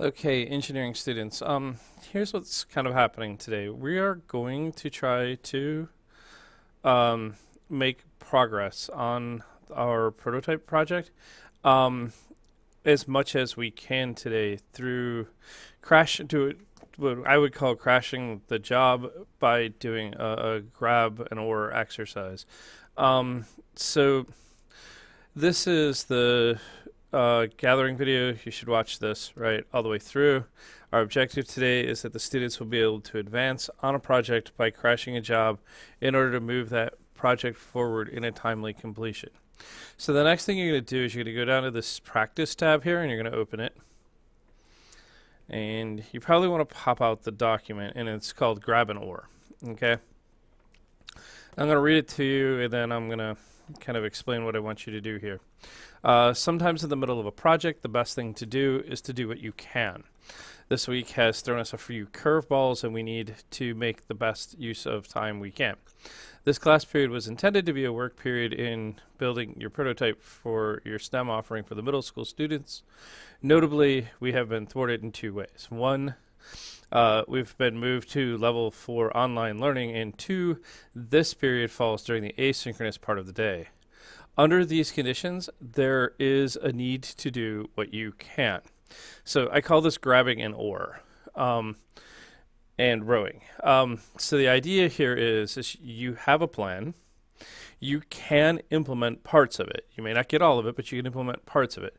Okay, engineering students. Here's what's kind of happening today. We are going to try to make progress on our prototype project um, as much as we can today through what I would call crashing the job by doing a grab and or exercise. So this is the gathering video. You should watch this right all the way through. Our objective today is that the students will be able to advance on a project by crashing a job in order to move that project forward in a timely completion. So the next thing you're going to do is you're going to go down to this practice tab here and you're going to open it. And you probably want to pop out the document, and it's called Grab and Or. Okay? I'm going to read it to you, and then I'm going to kind of explain what I want you to do here. Sometimes in the middle of a project, the best thing to do is to do what you can. This week has thrown us a few curveballs, and we need to make the best use of time we can. This class period was intended to be a work period in building your prototype for your STEM offering for the middle school students. Notably, we have been thwarted in two ways. One, we've been moved to level 4 online learning, and two, this period falls during the asynchronous part of the day. Under these conditions, there is a need to do what you can. So I call this grabbing an oar and rowing. So the idea here is you have a plan. You can implement parts of it. You may not get all of it, but you can implement parts of it.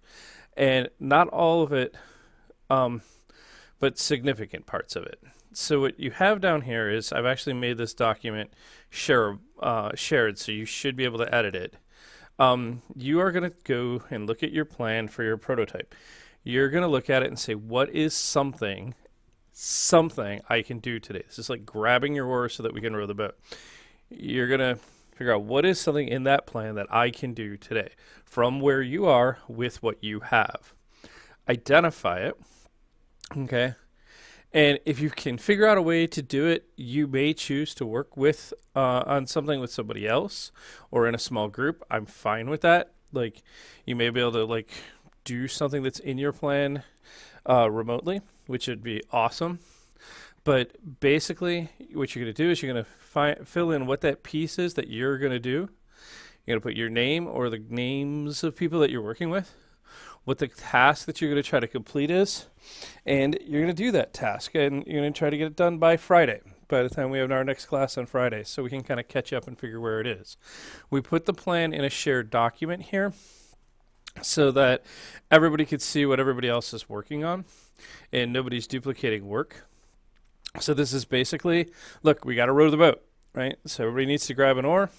And not all of it, but significant parts of it. So what you have down here is I've actually made this document shared, so you should be able to edit it. You are going to go and look at your plan for your prototype. You're going to look at it and say, what is something I can do today? This is like grabbing your oar so that we can row the boat. You're going to figure out what is something in that plan that I can do today from where you are with what you have. Identify it, okay? And if you can figure out a way to do it, you may choose to work with on something with somebody else or in a small group. I'm fine with that. Like, you may be able to do something that's in your plan remotely, which would be awesome. But basically, what you're going to do is you're going to fill in what that piece is that you're going to do. You're going to put your name or the names of people that you're working with, what the task that you're going to try to complete is, and you're going to do that task, and you're going to try to get it done by Friday, by the time we have our next class on Friday, so we can kind of catch up and figure where it is. We put the plan in a shared document here so that everybody could see what everybody else is working on, and nobody's duplicating work. So this is basically, look, we got to row the boat, right? So everybody needs to grab an oar,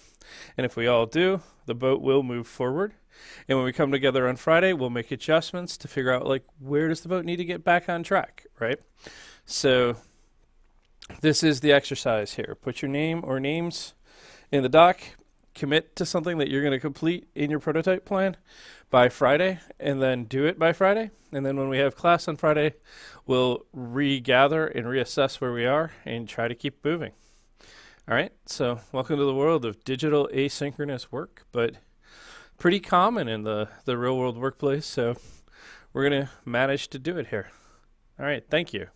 and if we all do, the boat will move forward. And when we come together on Friday, we'll make adjustments to figure out, where does the boat need to get back on track, right? So this is the exercise here. Put your name or names in the doc. Commit to something that you're going to complete in your prototype plan by Friday, and then do it by Friday. And then when we have class on Friday, we'll regather and reassess where we are and try to keep moving. All right, so welcome to the world of digital asynchronous work, but pretty common in the real world workplace, so we're going to manage to do it here. All right, thank you.